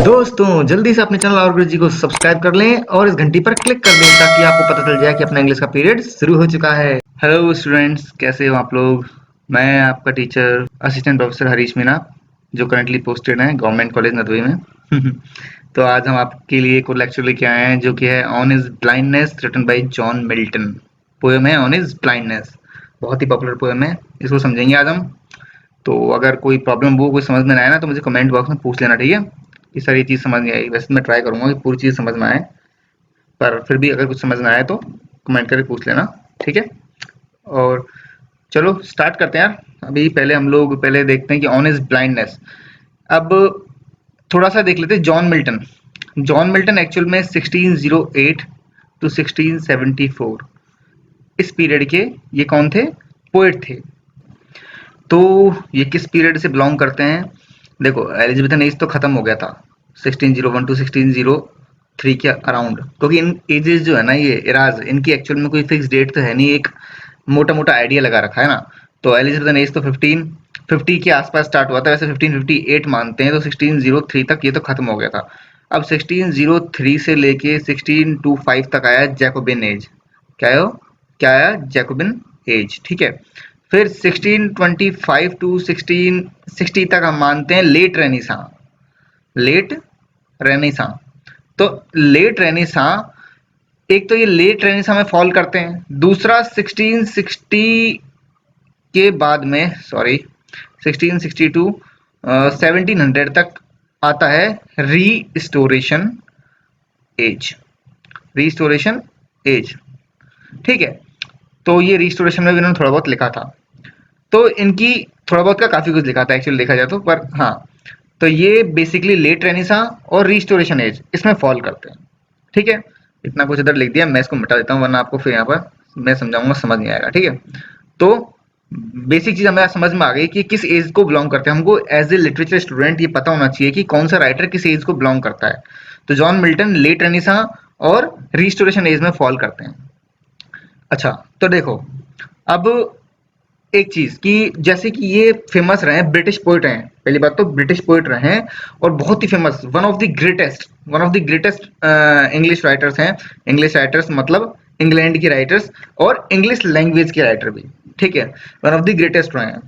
दोस्तों जल्दी से अपने चैनल और गुरु जी को सब्सक्राइब कर लें और इस घंटी पर क्लिक कर दें ताकि आपको पता चल जाए कि अपना इंग्लिश का पीरियड शुरू हो चुका है। हेलो स्टूडेंट्स, कैसे हो आप लोग। मैं आपका teacher assistant professor Harish Meena, जो करंटली पोस्टेड हैं गवर्नमेंट कॉलेज नदवी में। तो आज हम आपके लिए एक और लेक्चर लेके आए हैं जो कि है on is blindness, written by John Milton. Poem है ऑन इज ब्लाइंडनेस, बहुत ही पॉपुलर पोएम है। इसको समझेंगे आज हम। तो अगर कोई प्रॉब्लम वो कोई समझ में ना आए ना तो मुझे कमेंट बॉक्स में पूछ लेना, ठीक है, कि सर ये चीज़ समझ नहीं आई। वैसे मैं ट्राई करूंगा कि पूरी चीज़ समझ में आए, पर फिर भी अगर कुछ समझ ना आए तो कमेंट करके पूछ लेना, ठीक है। और चलो स्टार्ट करते हैं यार। अभी पहले हम लोग पहले देखते हैं कि ऑन इज ब्लाइंडनेस। अब थोड़ा सा देख लेते हैं John Milton. John Milton actual में 1608 टू 1674 इस पीरियड के ये कौन थे, पोएट थे। तो ये किस पीरियड से बिलोंग करते हैं। देखो एलिजाबेथन एज तो खत्म हो गया था 1601 टू 1603 के अराउंड, क्योंकि इन एजेस जो है ना, ये इराज, इनकी एक्चुअल में कोई फिक्स डेट तो है नहीं, एक मोटा मोटा आइडिया लगा रखा है ना। तो एलिजाबेथन एज तो 1550 के आसपास स्टार्ट हुआ था, वैसे 1558 मानते हैं, तो 1603 तक ये तो खत्म हो गया था। अब 1603 से लेके 1625 तक आया जैकोबिन एज। क्या आया, जैकोबिन एज, ठीक है। फिर 1625 टू 1660 तक हम मानते हैं लेट रेनेसां। लेट रेनेसां, तो लेट रेनेसां, एक तो ये लेट रेनेसां में फॉल करते हैं, दूसरा 1660 के बाद में, सॉरी 1660 टू 1700 तक आता है रीस्टोरेशन एज। रीस्टोरेशन एज, ठीक है। तो ये रीस्टोरेशन में भी इन्होंने थोड़ा बहुत लिखा था, तो इनकी थोड़ा बहुत का काफी कुछ लिखा था एक्चुअली देखा जाए तो, पर हाँ। तो ये बेसिकली लेट रेनेसां और रिस्टोरेशन एज इसमें फॉल करते हैं, ठीक है। इतना कुछ इधर लिख दिया, मैं इसको मिटा देता हूँ वरना आपको फिर यहाँ पर मैं समझाऊंगा समझ नहीं आएगा, ठीक है। तो बेसिक चीज हमें समझ में आ गई कि किस एज को बिलोंग करते हैं। हमको एज ए लिटरेचर स्टूडेंट ये पता होना चाहिए कि कौन सा राइटर किस एज को बिलोंग करता है। तो जॉन मिल्टन लेट रेनेसां और रिस्टोरेशन एज में फॉल करते हैं। अच्छा, तो देखो अब एक चीज कि जैसे कि ये फेमस रहे हैं, ब्रिटिश पोइट हैं, पहली बात तो ब्रिटिश पोइट रहे हैं और बहुत ही famous, one of the greatest English writers हैं। इंग्लिश राइटर्स मतलब इंग्लैंड के राइटर्स और इंग्लिश लैंग्वेज के राइटर भी, ठीक है। वन ऑफ द ग्रेटेस्ट रहे हैं,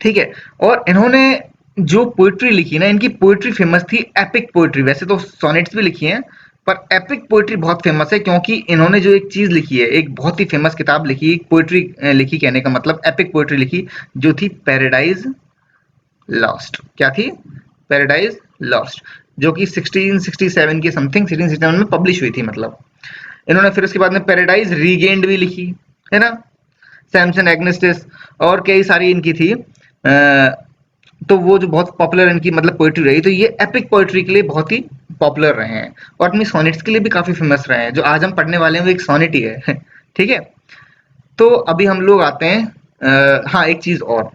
ठीक है। और इन्होंने जो पोइट्री लिखी ना, इनकी पोइट्री फेमस थी, एपिक पोइट्री। वैसे तो सोनेट्स भी लिखी हैं, पर एपिक पोइट्री बहुत फेमस है क्योंकि इन्होंने जो एक चीज लिखी है, एक बहुत ही फेमस किताब लिखी, पोइट्री लिखी, कहने का मतलब एपिक पोइट्री लिखी, जो थी पैराडाइज लॉस्ट। क्या थी, पैराडाइज लॉस्ट, जो कि 1667 की समथिंग 1667 में पब्लिश हुई थी। मतलब इन्होंने फिर उसके बाद में पैराडाइज रीगेन्ड भी लिखी है ना, सैमसन एग्नेस्टिस, और कई सारी इनकी थी। तो वो जो बहुत पॉपुलर इनकी मतलब पोइट्री रही, तो ये एपिक पोइट्री के लिए बहुत ही पॉपुलर रहे हैं और अपनी सोनेट्स के लिए भी काफी फेमस रहे हैं। जो आज हम पढ़ने वाले हैं वो एक सोनेट ही है। ठीक है। तो अभी हम लोग आते हैं हाँ एक चीज और,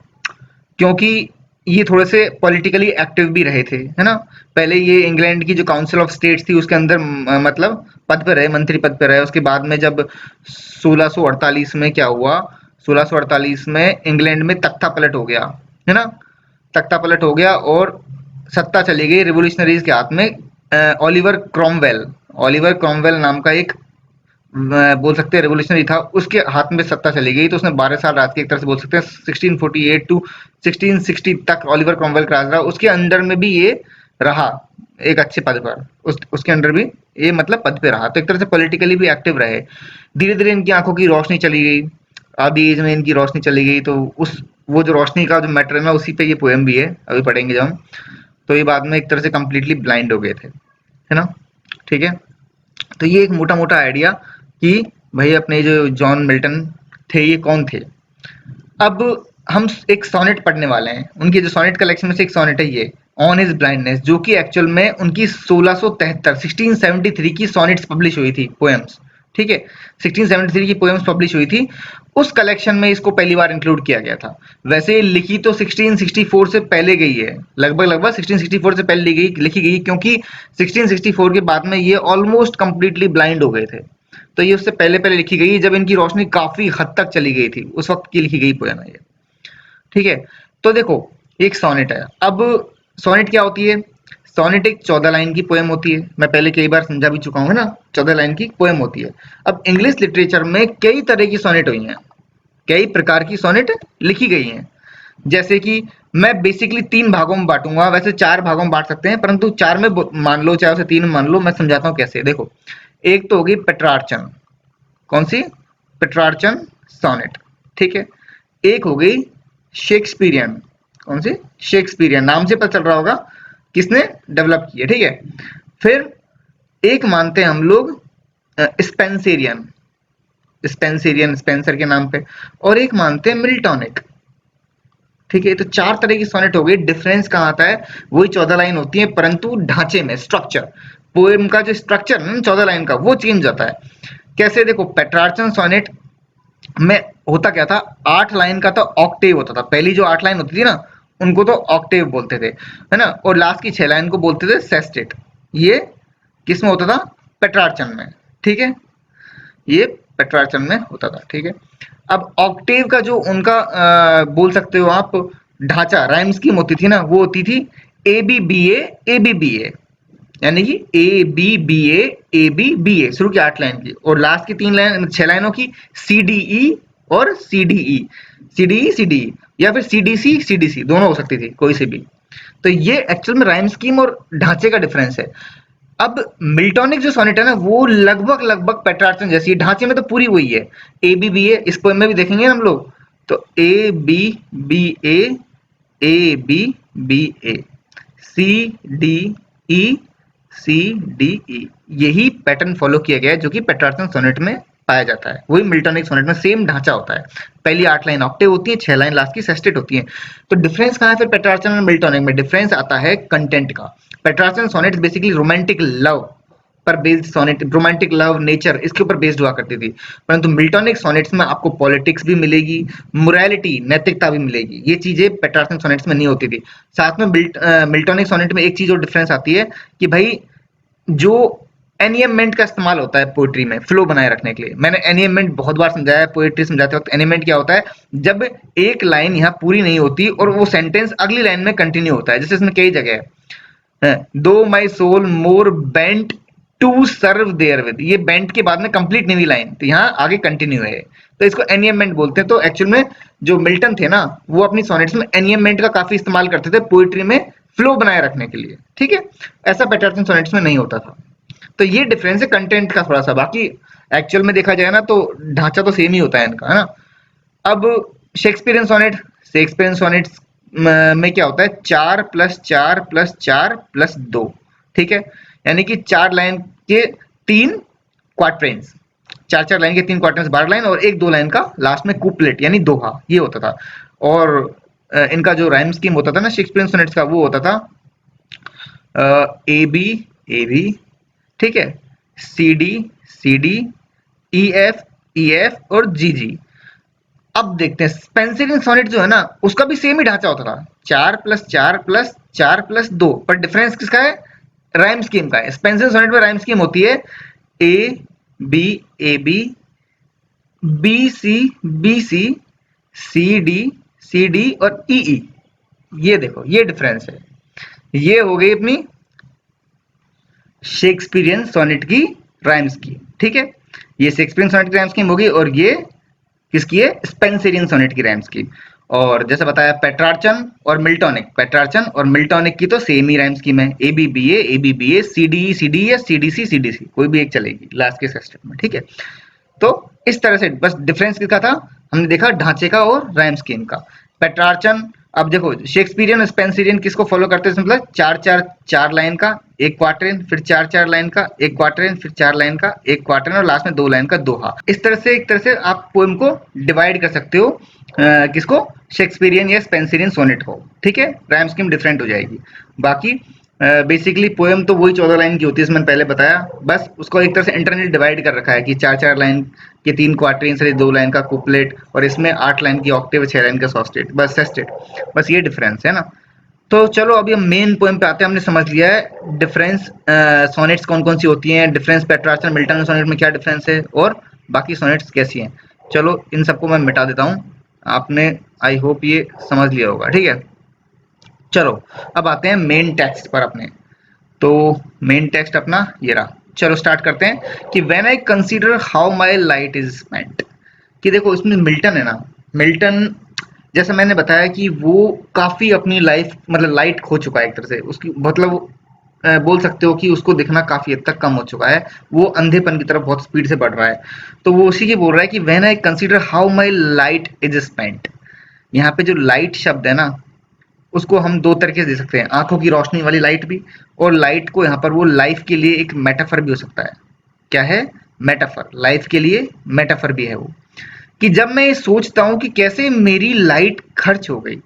क्योंकि ये थोड़े से पॉलिटिकली एक्टिव भी रहे थे, है ना। पहले ये इंग्लैंड की जो काउंसिल ऑफ स्टेट्स थी उसके अंदर मतलब पद पे रहे, मंत्री पद पे रहे। उसके बाद में जब 1648 में क्या हुआ, 1648 में इंग्लैंड में तख्ता पलट हो गया, है ना। तख्ता पलट हो गया और सत्ता चली गई रिवोल्यूशनरीज के हाथ में। ओलिवर क्रॉमवेल, ओलिवर क्रॉमवेल नाम का एक बोल सकते हैं रेवोल्यूशनरी था, उसके हाथ में सत्ता चली गई। तो उसने 12 साल राज की, एक तरह से बोल सकते हैं 1648 टू 1660 तक ओलिवर क्रॉमवेल का राज रहा। उसके अंडर में भी ये रहा एक अच्छे पद पर, उसके अंडर भी ये मतलब पद पे रहा। तो एक तरह से पॉलिटिकली भी एक्टिव रहे। धीरे धीरे इनकी आंखों की रोशनी चली गई, आधी एज में इनकी रोशनी चली गई। तो उस वो जो रोशनी का जो मैटर है ना, उसी पे ये पोएम भी है, अभी पढ़ेंगे जब हम। तो ये बाद में एक तरह से कंप्लीटली ब्लाइंड हो गए थे, है ना। ठीक है। तो ये एक मोटा मोटा आइडिया कि भाई अपने जो जॉन मिल्टन थे ये कौन थे। अब हम एक सोनेट पढ़ने वाले हैं, उनके जो सोनेट कलेक्शन में से एक सोनेट है ये ऑन हिज ब्लाइंडनेस, जो कि एक्चुअल में उनकी 1673 की सोनेट्स पब्लिश हुई थी, पोएम्स। ठीक है, 1673 की पोएम्स पब्लिश हुई थी, उस कलेक्शन में इसको पहली बार इंक्लूड किया गया था। वैसे लिखी तो 1664 से पहले गई है, लगभग लगभग 1664 से पहले लिखी गई, क्योंकि 1664 के बाद में ये ऑलमोस्ट कंप्लीटली ब्लाइंड हो गए थे। तो ये उससे पहले पहले लिखी गई, जब इनकी रोशनी काफी हद तक चली गई थी, उस वक्त की लिखी गई पोएम है ये। ठीक है। तो देखो एक सोनेट है। अब सोनेट क्या होती है, सोनेट एक 14 लाइन की पोएम होती है, मैं पहले कई बार समझा भी चुका हूँ, है ना। 14 लाइन की पोएम होती है। अब इंग्लिश लिटरेचर में कई तरह की सोनेट हुई हैं, कई प्रकार की सोनेट लिखी गई हैं। जैसे कि मैं बेसिकली 3 भागों में बांटूंगा, वैसे 4 भागों में बांट सकते हैं, परंतु 4 में मान लो, चाहे उसे 3 में मान लो। मैं समझाता हूँ कैसे। देखो, एक तो होगी पेट्रार्चन। कौन सी? पेट्रार्चन सोनेट, ठीक है। एक हो गई शेक्सपियरियन। कौन सी? शेक्सपियरियन। नाम से पता चल रहा होगा किसने डेवलप की है, ठीक है। फिर एक मानते हैं हम लोग स्पेंसरियन, स्पेंसरियन स्पेंसर के नाम पे, और एक मानते हैं मिल्टॉनिक, ठीक है। तो 4 तरह की सोनेट हो गई। डिफरेंस कहाँ आता है? वही 14 लाइन होती है, परंतु ढांचे में, स्ट्रक्चर, पोएम का जो स्ट्रक्चर है ना 14 लाइन का, वो चेंज होता है। कैसे? देखो, पेट्रार्चन सोनेट में होता क्या था, 8 लाइन का तो ऑक्टेव होता था। पहली जो 8 लाइन होती थी ना, उनको तो ऑक्टेव बोलते थे, है ना। और लास्ट की 6 लाइन को बोलते थे सेस्टेट। ये किस में होता था? पेट्रार्चन में, ठीक है। ये पेट्रार्चन में होता था, ठीक है। अब ऑक्टेव का जो उनका बोल सकते हो आप ढांचा, राइम स्कीम होती थी ना, वो होती थी A B B A B B A, यानी कि ए बी बी ए, शुरू की 8 लाइन की, और लास्ट की 3 लाइन, 6 लाइनों की सी डी ई और C D E, C D E C D E, या फिर सी डी सी दोनों हो सकती थी, कोई से भी। तो ये एक्चुअल में राइम स्कीम और ढांचे का डिफरेंस है। अब मिल्टॉनिक जो सोनेट है ना, वो लगभग लगभग पेट्रार्चन जैसी है, ढांचे में तो पूरी वही है। ए बी बी ए, इस पोएम में भी देखेंगे हम लोग, तो A B B A B A, C D E C D E, यही पैटर्न फॉलो किया गया है जो कि पेट्रार्चन सोनेट में पाया जाता है। वही मिल्टॉनिक सोनेट में सेम ढांचा होता है। पहली 8 लाइन ऑक्टेव होती है, 6 लाइन लास्ट की सेस्टेट होती है। तो डिफरेंस कहाँ है फिर पेट्रार्चन और मिल्टॉनिक में? डिफरेंस आता है कंटेंट का। Petrarchan sonnet basically romantic love पर based sonnet, romantic love, nature, इसके ऊपर बेस्ड हुआ करती थी। परंतु मिल्टॉनिक सोनेट्स में आपको पॉलिटिक्स भी मिलेगी, मोरालिटी, नैतिकता भी मिलेगी। ये चीजें पेट्रार्चन सोनेट्स में नहीं होती थी। साथ में मिल्टॉनिक सोनेट में एक चीज और डिफरेंस आती है कि भाई जो एनियमेंट का इस्तेमाल होता है पोएट्री में फ्लो बनाए रखने के लिए। मैंने एनियमेंट बहुत बार समझाया है पोएट्री समझाते वक्त। एनियमेंट क्या होता है? जब एक लाइन यहाँ पूरी नहीं होती और वो सेंटेंस अगली लाइन में कंटिन्यू होता है, जैसे इसमें कई जगह है, though my soul more bent to serve therewith, ये बेंट के बाद में कंप्लीट नहीं हुई लाइन, तो यहाँ आगे कंटिन्यू है, तो इसको एनियमेंट बोलते हैं। तो एक्चुअल में जो मिल्टन थे ना, वो अपनी सोनेट्स में एनियमेंट का काफी इस्तेमाल करते थे पोएट्री में फ्लो बनाए रखने के लिए, ठीक है। ऐसा पेट्रार्चन सोनेट्स में नहीं होता था। तो ये डिफरेंस है कंटेंट का थोड़ा सा। बाकी एक्चुअल में देखा जाए ना तो ढांचा तो सेम ही होता है इनका, है ना। अब शेक्सपियरियन सोनेट, शेक्सपियरियन सोनेट्स में क्या होता है? 4 प्लस 4 प्लस 4 प्लस 2, ठीक है। यानी कि 4 लाइन के 3 क्वार्टरेंस, 4 लाइन के 3 क्वार्टरेंस, 12 लाइन, और 1-2 लाइन का लास्ट में कूपलेट यानी दोहा, ये होता था। और इनका जो राइम स्कीम होता था ना शेक्सपियरियन सोनेट्स का, वो होता था ए बी, ठीक है, सी डी, ई एफ और जी जी। अब देखते हैं स्पेंसरियन सोनेट जो है ना, उसका भी सेम ही ढांचा होता था, 4 प्लस 4 प्लस 4 प्लस 2, पर डिफरेंस किसका है? राइम स्कीम का है। स्पेंसरियन सोनेट में राइम स्कीम होती है A B, B C D और ई ई। ये देखो, ये डिफरेंस है। ये हो गई अपनी शेक्सपियरियन सोनेट की राइम स्कीम, ठीक है। ये शेक्सपियरियन सोनेट की राइम स्कीम होगी, और ये किसकी है? स्पेंसरियन सोनेट की राइम स्कीम। और जैसे बताया पेट्रार्चन और मिल्टॉनिक, पेट्रार्चन और मिल्टॉनिक की तो सेम ही राइम स्कीम है, A B B A, C D E या सी डी सी, कोई भी एक चलेगी लास्ट के सेस्टेट में, ठीक है। तो इस तरह से बस डिफरेंस किसका था, हमने देखा ढांचे का और राइम स्कीम का। पेट्रार्चन, अब देखो शेक्सपियरियन और स्पेंसरियन किसको फॉलो करते हैं? मतलब 4 लाइन का एक क्वार्टरेन, फिर 4 लाइन का एक क्वार्टरेन, फिर 4 लाइन का एक क्वार्टरेन, और लास्ट में 2 लाइन का दोहा। इस तरह से एक तरह से आप पोएम को डिवाइड कर सकते हो, किसको? शेक्सपियरियन या स्पेंसरियन सोनेट को, ठीक है। राइम स्कीम डिफरेंट हो जाएगी। बाकी बेसिकली पोएम तो वही 14 लाइन की होती है, मैंने पहले बताया। बस उसको एक तरह से इंटरनली डिवाइड कर रखा है कि 4 लाइन के 3 क्वार्टरेन्स, 2 लाइन का कुपलेट, और इसमें 8 लाइन की ऑक्टेव, 6 लाइन का सोस्टेट, बस सेस्टेट, बस ये डिफरेंस है ना। तो चलो अभी हम मेन पोएम पे आते हैं। हमने समझ लिया है डिफरेंस, सोनेट्स कौन कौन सी होती हैं, डिफरेंस पेट्रार्चन मिल्टन सोनेट में क्या डिफरेंस है, और बाकी सोनेट्स कैसी हैं। चलो इन सबको मैं मिटा देता हूँ, आपने आई होप ये समझ लिया होगा, ठीक है। चलो अब आते हैं मेन टेक्स्ट पर अपने। तो मेन टेक्स्ट अपना ये रहा। चलो स्टार्ट करते हैं कि when I consider how my light is spent, कि देखो इसमें मिल्टन है ना, मिल्टन जैसे मैंने बताया कि वो काफी अपनी लाइफ मतलब लाइट खो चुका है एक तरह से, उसकी मतलब बोल सकते हो कि उसको दिखना काफी हद तक कम हो चुका है, वो अंधेपन की तरफ बहुत स्पीड से बढ़ रहा है। तो वो उसी की बोल रहा है कि when I consider how my light is spent. यहाँ पे जो लाइट शब्द है ना, उसको हम दो तरीके से दे सकते हैं, आंखों की रोशनी वाली लाइट भी, और लाइट को यहाँ पर वो लाइफ के लिए एक मेटाफर भी हो सकता है। क्या है? मेटाफर। लाइफ के लिए मेटाफर भी है वो, कि जब मैं ये सोचता हूँ कि कैसे मेरी लाइट खर्च हो गई,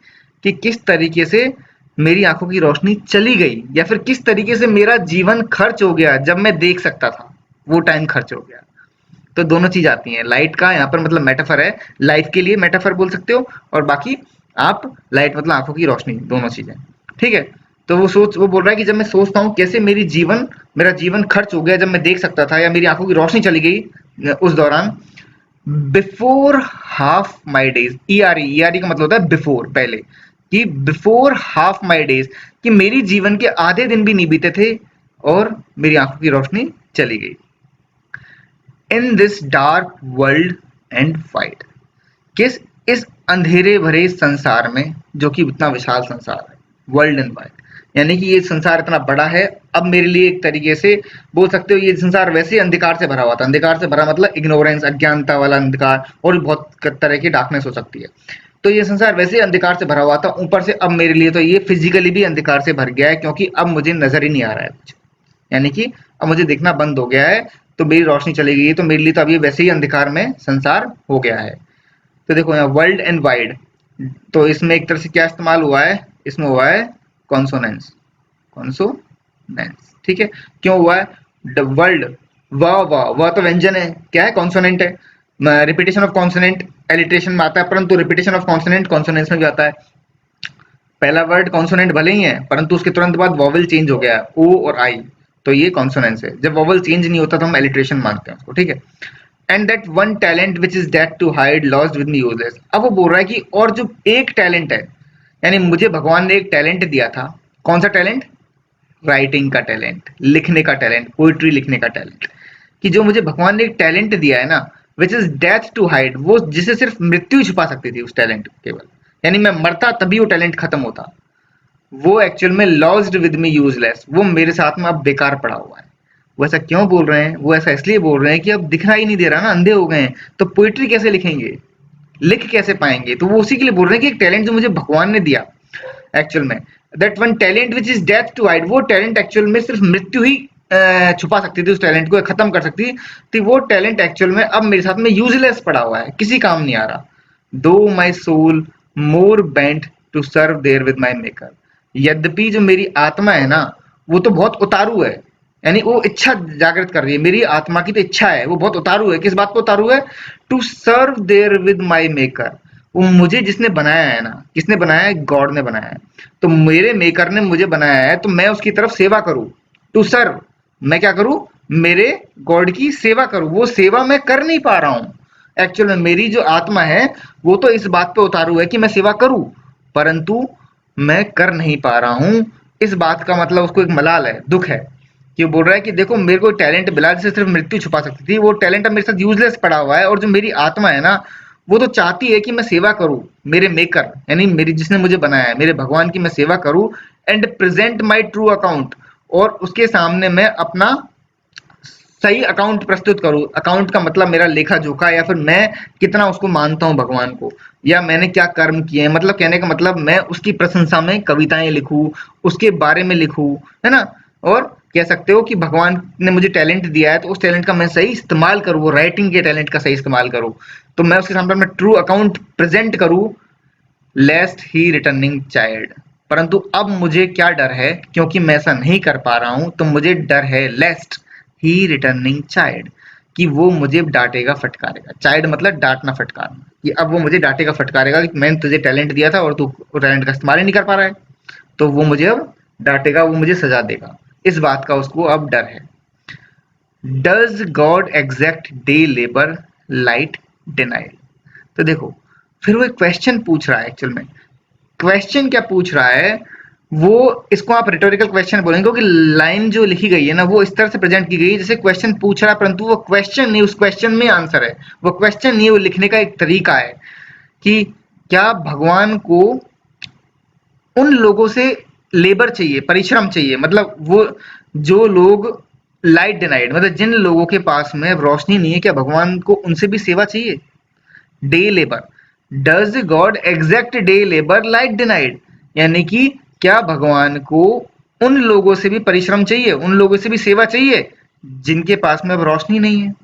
कि किस तरीके से मेरी आंखों की रोशनी चली गई, या फिर किस तरीके से मेरा जीवन खर्च हो गया जब मैं देख सकता था, वो टाइम खर्च हो गया। तो दोनों चीज आती हैं। लाइट का यहाँ पर मतलब मेटाफर है, लाइफ के लिए मेटाफर बोल सकते हो, और बाकी आप लाइट मतलब आंखों की रोशनी, दोनों चीजें। ठीक है। तो वो बोल रहा है कि जब मैं सोचता हूँ कैसे मेरा जीवन खर्च हो गया जब मैं देख सकता था, या मेरी आंखों की रोशनी चली गई उस दौरान, before half my days. E R E का मतलब होता है बिफोर, पहले, कि बिफोर हाफ माई डेज, कि मेरी जीवन के आधे दिन भी नहीं बीते थे और मेरी आंखों की रोशनी चली गई। In this dark world and wide, किस इस अंधेरे भरे संसार में, जो कि इतना विशाल संसार है, वर्ल्ड एंड वाइड, यानी कि ये संसार इतना बड़ा है। अब मेरे लिए एक तरीके से बोल सकते हो ये संसार वैसे ही अंधकार से भरा हुआ था, अंधकार से भरा मतलब इग्नोरेंस, अज्ञानता वाला अंधकार, और भी बहुत तरह की डार्कनेस हो सकती है। तो ये संसार वैसे ही अंधकार से भरा हुआ था, ऊपर से अब मेरे लिए तो ये फिजिकली भी अंधकार से भर गया है, क्योंकि अब मुझे नजर ही नहीं आ रहा है कुछ, यानी कि अब मुझे दिखना बंद हो गया है, तो मेरी रोशनी चली गई है, तो मेरे लिए तो अब ये वैसे ही अंधकार में संसार हो गया है। तो देखो यहाँ वर्ल्ड एंड वाइड, तो इसमें एक तरह से क्या इस्तेमाल हुआ है, इसमें हुआ है कॉन्सोनेंस, कॉन्सोनेंस। ठीक है। क्यों हुआ है? द वर्ल्ड, वाह वाह, वाह तो व्यंजन है, क्या है? कॉन्सोनेंट है। रिपीटेशन ऑफ कॉन्सोनेंट एलिट्रेशन में आता है, परंतु रिपीटेशन ऑफ कॉन्सोनेंट कॉन्सोनेंस में भी आता है। पहला वर्ड कॉन्सोनेंट भले ही है, परंतु उसके तुरंत बाद वॉवल चेंज हो गया है, ओ और आई, तो ये कॉन्सोनेंस है। जब वॉवल चेंज नहीं होता तो हम एलिट्रेशन मानते हैं उसको। ठीक है। And that one talent which is that to hide lost with me useless. अब वो बोल रहा है कि और जो एक टैलेंट है, यानी मुझे भगवान ने एक टैलेंट दिया था। कौन सा टैलेंट? राइटिंग का टैलेंट, लिखने का टैलेंट, पोइट्री लिखने का टैलेंट, कि जो मुझे भगवान ने एक टैलेंट दिया है ना, which is death to hide, वो जिसे सिर्फ मृत्यु छुपा सकती थी, उस टैलेंट केवल, यानी मैं मरता तभी वो टैलेंट खत्म होता, वो एक्चुअल में लॉस्ड विद मी यूजलेस, वो मेरे साथ में अब बेकार पड़ा हुआ है। वो ऐसा क्यों बोल रहे हैं? वो ऐसा इसलिए बोल रहे हैं कि अब दिखना ही नहीं दे रहा ना, अंधे हो गए हैं, तो पोइट्री कैसे लिखेंगे, लिख कैसे पाएंगे? तो वो उसी के लिए बोल रहे हैं कि एक टैलेंट जो मुझे भगवान ने दिया एक्चुअल में, that one talent which is death to hide, वो टैलेंट एक्चुअल में सिर्फ मृत्यु ही छुपा सकती थी, उस टैलेंट को खत्म कर सकती थी। वो टैलेंट एक्चुअल में अब मेरे साथ में यूजलेस पड़ा हुआ है, किसी काम नहीं आ रहा। Though my soul more bent to serve therewith my maker, यद्यपि जो मेरी आत्मा है ना, वो तो बहुत उतारू है, यानी वो इच्छा जागृत कर रही है, मेरी आत्मा की तो इच्छा है, वो बहुत उतारू है। किस बात को उतारू है? To serve therewith my maker, वो मुझे जिसने बनाया है ना, किसने बनाया है? गॉड ने बनाया है। तो मेरे मेकर ने मुझे बनाया है, तो मैं उसकी तरफ सेवा करूं। टू सर्व, मैं क्या करूं? मेरे गॉड की सेवा करूं। वो सेवा मैं कर नहीं पा रहा हूं एक्चुअल में। मेरी जो आत्मा है वो तो इस बात पे उतारू है कि मैं सेवा करूं, परंतु मैं कर नहीं पा रहा हूं। इस बात का मतलब उसको एक मलाल है, दुख है, कि वो बोल रहा है कि देखो मेरे को टैलेंट मिला जिससे सिर्फ मृत्यु छुपा सकती थी, वो टैलेंट अब मेरे साथ यूजलेस पड़ा हुआ है, और जो मेरी आत्मा है ना, वो तो चाहती है कि मैं सेवा करूं, मेरे मेकर यानी मेरी जिसने मुझे बनाया है, मेरे भगवान की मैं सेवा करूं, and present my true account, और उसके सामने मैं अपना सही अकाउंट प्रस्तुत करूं। अकाउंट का मतलब मेरा लेखा जोखा, या फिर मैं कितना उसको मानता हूं भगवान को, या मैंने क्या कर्म किए हैं, मतलब कहने का मतलब मैं उसकी प्रशंसा में कविताएं लिखूं, उसके बारे में लिखूं, है ना। और कह सकते हो कि भगवान ने मुझे टैलेंट दिया है, तो उस टैलेंट का मैं सही इस्तेमाल करूं, वो राइटिंग के टैलेंट का सही इस्तेमाल करूं, तो मैं उसके सामने अपना ट्रू अकाउंट प्रेजेंट करूं, लेस्ट ही रिटर्निंग चाइल्ड। परंतु अब मुझे क्या डर है, क्योंकि मैं ऐसा नहीं कर पा रहा हूं, तो मुझे डर है लेस्ट ही रिटर्निंग चाइल्ड, कि वो मुझे डांटेगा फटकारेगा। चाइल्ड मतलब डांटना फटकारना, कि अब वो मुझे डांटेगा फटकारेगा कि मैंने तुझे टैलेंट दिया था और तू टैलेंट का इस्तेमाल ही नहीं कर पा रहा है, तो वो मुझे अब डांटेगा, वो मुझे सजा देगा। इस बात का उसको अब डर है। Does God exact day labour light denial. तो देखो फिर वो एक क्वेश्चन पूछ रहा है एक्चुअल में। क्वेश्चन क्या पूछ रहा है? वो इसको आप रिटोरिकल क्वेश्चन बोलेंगे, क्योंकि लाइन जो लिखी गई है ना वो इस तरह से प्रेजेंट की गई है जैसे क्वेश्चन पूछ रहा है, परंतु वो क्वेश्चन नहीं, उस क्वेश्चन में आंसर है। वो क्वेश्चन नहीं है, वो लिखने का एक तरीका है कि क्या भगवान को उन लोगों से लेबर चाहिए, परिश्रम चाहिए, मतलब वो जो लोग लाइट डिनाइड, मतलब जिन लोगों के पास में रोशनी नहीं है, क्या भगवान को उनसे भी सेवा चाहिए? Day labour, does God exact day labour light denied, यानी कि क्या भगवान को उन लोगों से भी परिश्रम चाहिए, उन लोगों से भी सेवा चाहिए जिनके पास में अब रोशनी नहीं है?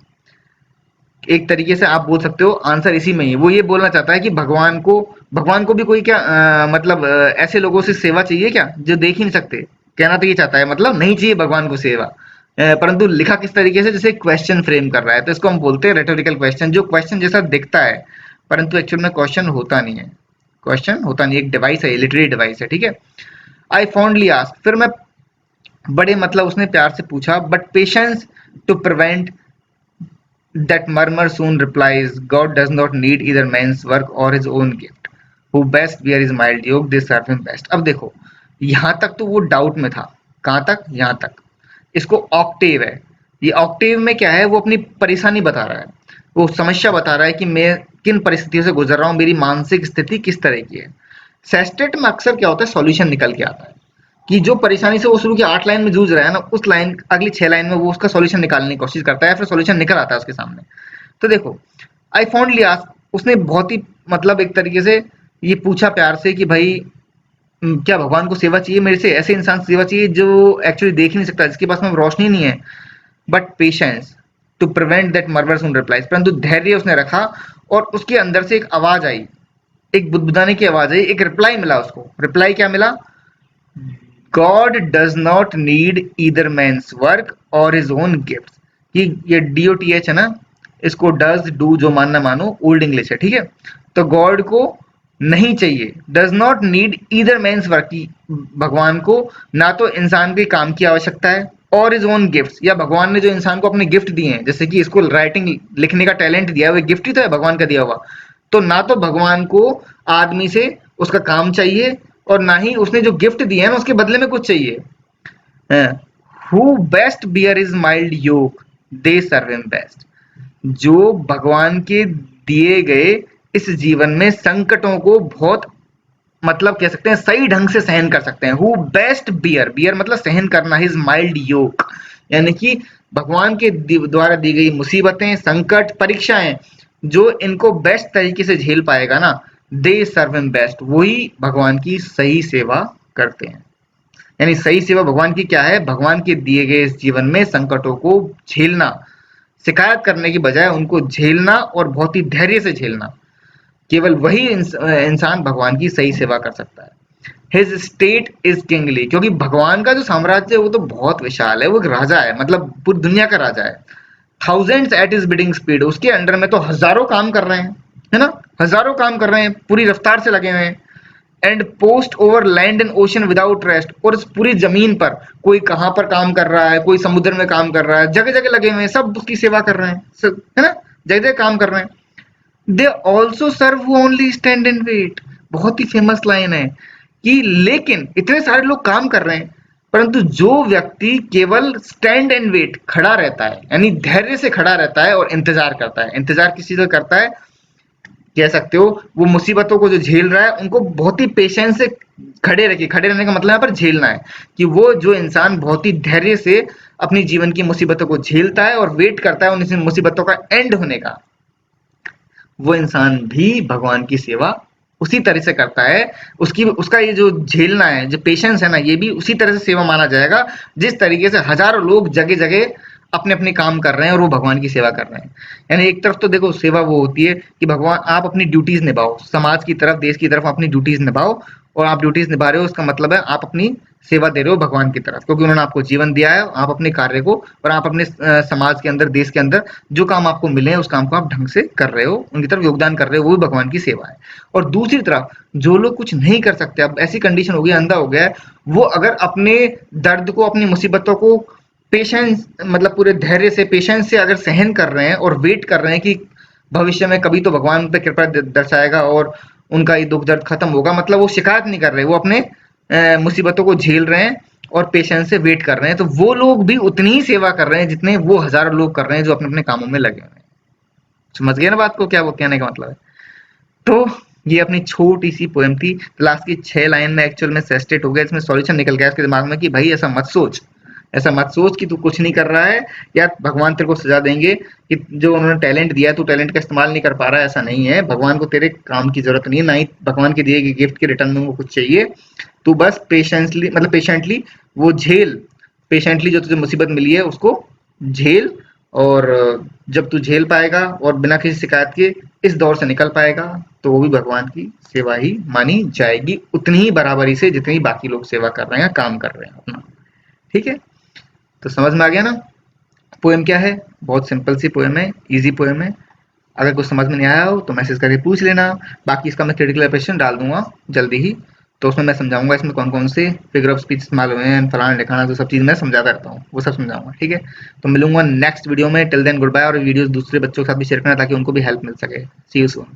एक तरीके से आप बोल सकते हो आंसर इसी में ही है। वो ये बोलना चाहता है कि भगवान को भी कोई क्या मतलब ऐसे लोगों से सेवा चाहिए क्या जो देख ही नहीं सकते? कहना तो ये चाहता है, मतलब नहीं चाहिए भगवान को सेवा। परंतु लिखा किस तरीके से, जैसे क्वेश्चन फ्रेम कर रहा है, तो इसको हम बोलते हैं रेटोरिकल क्वेश्चन, जो क्वेश्चन जैसा दिखता है परंतु एक्चुअल में क्वेश्चन होता नहीं है। क्वेश्चन होता नहीं, एक डिवाइस है, लिटरेरी डिवाइस है, ठीक है। आई फॉन्डली आस्क, फिर मैं बड़े मतलब उसने प्यार से पूछा, but patience to prevent that murmur soon replies, God does not need either man's work or his own gift. Who best bear his mild yoke, they serve him best. अब देखो, यहां तक तो वो डाउट में था। कहां तक? यहां तक। इसको ऑक्टेव है। ये ऑक्टेव में क्या है, वो अपनी परेशानी बता रहा है, वो समस्या बता रहा है कि मैं किन परिस्थितियों से गुजर रहा हूँ, मेरी मानसिक स्थिति किस तरह की है। सेस्टेट में अक्सर क्या होता है, सॉल्यूशन निकल के आता है कि जो परेशानी से वो शुरू की 8 लाइन में जूझ रहा है ना, उस लाइन अगली 6 लाइन में वो उसका सॉल्यूशन निकालने की कोशिश करता है, फिर सॉल्यूशन निकल आता है उसके सामने। तो देखो, आई फॉन्डली आस्क, उसने बहुत ही मतलब एक तरीके से ये पूछा प्यार से कि भाई क्या भगवान को सेवा चाहिए मेरे से? ऐसे इंसान से सेवा चाहिए जो एक्चुअली देख ही नहीं सकता, जिसके पास में रोशनी नहीं है। But patience to prevent that murmurs on replies, परंतु धैर्य उसने रखा और उसके अंदर से एक आवाज आई, एक बुदबुदाने की आवाज आई, एक रिप्लाई मिला उसको। रिप्लाई क्या मिला? God does not need either man's work or his own gift. कि ये DOTH है ना, इसको डज डू जो मानना मानो, ओल्ड इंग्लिश है, ठीक है। तो गॉड को नहीं चाहिए, does not need either man's work, भगवान को ना तो इंसान के काम की आवश्यकता है और इज ओन गिफ्ट, या भगवान ने जो इंसान को अपने गिफ्ट दिए हैं, जैसे कि इसको राइटिंग लिखने का टैलेंट दिया है, वो गिफ्ट ही तो है भगवान का दिया हुआ। तो ना तो भगवान को आदमी से उसका काम चाहिए और ना ही उसने जो गिफ्ट दिया है ना उसके बदले में कुछ चाहिए। Who best bear is mild yoke, they serve him best. जो भगवान के दिए गए इस जीवन में संकटों को बहुत मतलब कह सकते हैं सही ढंग से सहन कर सकते हैं। हु बेस्ट बियर, बियर मतलब सहन करना, हिज माइल्ड योक, यानी कि भगवान के द्वारा दी गई मुसीबतें, संकट, परीक्षाएं, जो इनको बेस्ट तरीके से झेल पाएगा ना, दे सर्व हिम बेस्ट, वही भगवान की सही सेवा करते हैं। यानी सही सेवा भगवान की क्या है? भगवान के दिए गए इस जीवन में संकटों को झेलना, शिकायत करने की बजाय उनको झेलना और बहुत ही धैर्य से झेलना। केवल वही इंसान भगवान की सही सेवा कर सकता है। हिज स्टेट इज किंगली, क्योंकि भगवान का जो साम्राज्य है वो तो बहुत विशाल है, वो एक राजा है, मतलब पूरी दुनिया का राजा है। Thousands at is bidding speed, उसके अंडर में तो हजारों काम कर रहे हैं, है ना, हजारों काम कर रहे हैं, पूरी रफ्तार से लगे हुए हैं। And post over land and ocean without rest, और इस पूरी जमीन पर कोई कहां पर काम कर रहा है, कोई समुद्र में काम कर रहा है, जगह जगह लगे हुए हैं, सब उसकी सेवा कर रहे हैं, सब है ना, जगह जगह काम कर रहे हैं। They also serve who only stand and wait, बहुत ही फेमस लाइन है कि लेकिन इतने सारे लोग काम कर रहे हैं, परंतु जो व्यक्ति केवल स्टैंड एंड वेट, खड़ा रहता है, यानी धैर्य से खड़ा रहता है और इंतजार करता है। इंतजार किस चीज का करता है कह सकते हो, वो मुसीबतों को जो झेल रहा है उनको बहुत ही पेशेंस से खड़े रखिए। खड़े रहने का मतलब यहाँ पर झेलना है, कि वो जो इंसान बहुत ही धैर्य से अपनी जीवन की मुसीबतों को झेलता है और वेट करता है उन मुसीबतों का एंड होने का, वो इंसान भी भगवान की सेवा उसी तरह से करता है। उसकी उसका ये जो झेलना है, जो पेशेंस है ना, ये भी उसी तरह से सेवा माना जाएगा जिस तरीके से हजारों लोग जगह जगह अपने अपने काम कर रहे हैं और वो भगवान की सेवा कर रहे हैं। यानी एक तरफ तो देखो सेवा वो होती है कि भगवान आप अपनी ड्यूटीज निभाओ, समाज की तरफ, देश की तरफ अपनी ड्यूटीज निभाओ, और आप ड्यूटीज निभा रहे हो, उसका मतलब है आप अपनी सेवा दे रहे हो भगवान की तरफ, क्योंकि उन्होंने आपको जीवन दिया है। आप अपने कार्य को और आप अपने समाज के अंदर, देश के अंदर जो काम आपको मिले हैं उस काम को आप ढंग से कर रहे हो, उनकी तरफ योगदान कर रहे हो, वो भी भगवान की सेवा है। और दूसरी तरफ जो लोग कुछ नहीं कर सकते, अब ऐसी कंडीशन हो गई, अंधा हो गया है, वो अगर अपने दर्द को, अपनी मुसीबतों को पेशेंस मतलब पूरे धैर्य से, पेशेंस से अगर सहन कर रहे हैं और वेट कर रहे हैं कि भविष्य में कभी तो भगवान पे कृपा दर्शाएगा और उनका ये दुख दर्द खत्म होगा, मतलब वो शिकायत नहीं कर रहे, वो अपने मुसीबतों को झेल रहे हैं और पेशेंस से वेट कर रहे हैं, तो वो लोग भी उतनी ही सेवा कर रहे हैं जितने वो हज़ारों लोग कर रहे हैं जो अपने-अपने कामों में लगे हुए हैं। समझ गए ना बात को, क्या वो कहने का मतलब है? तो ये अपनी छोटी-सी पोएम थी। लास्ट की 6 लाइन में एक्चुअल में सेस्टेट हो गया, इसमें सॉल्यूशन निकल गया इसके दिमाग में कि भाई ऐसा मत सोच कि तू कुछ नहीं कर रहा है या भगवान तेरे को सज़ा देंगे कि जो उन्होंने टैलेंट दिया है, तू टैलेंट का इस्तेमाल नहीं कर पा रहा है, ऐसा नहीं है। भगवान को तेरे काम की ज़रूरत नहीं है, ना ही भगवान के दिए गए गिफ्ट के रिटर्न में उनको कुछ चाहिए। तू बस पेशेंटली वो झेल, पेशेंटली जो तुझे मुसीबत मिली है उसको झेल, और जब तू झेल पाएगा और बिना किसी शिकायत के इस दौर से निकल पाएगा, तो वो भी भगवान की सेवा ही मानी जाएगी, उतनी ही बराबरी से जितनी बाकी लोग सेवा कर रहे हैं, काम कर रहे हैं अपना। ठीक है? तो समझ में आ गया ना? पोएम क्या है? बहुत सिंपल सी पोएम है, ईज़ी पोएम है। अगर कुछ समझ में नहीं आया हो तो मैसेज करके पूछ लेना। बाकी इसका मैं क्रिटिकल एप्रिसिएशन डाल दूँगा जल्दी ही। तो उसमें मैं समझाऊँगा इसमें कौन-कौन से फिगर ऑफ स्पीच इस्तेमाल हुए हैं, फलाना-ढिकाना, जो सब चीज़ मैं समझाता रहता हूँ, वो सब समझाऊँगा, ठीक है? तो मिलूँगा नेक्स्ट वीडियो में। टिल देन गुड बाय, और वीडियोज़ दूसरे बच्चों के साथ भी शेयर करना ताकि उनको भी हेल्प मिल सके। सी यू सून।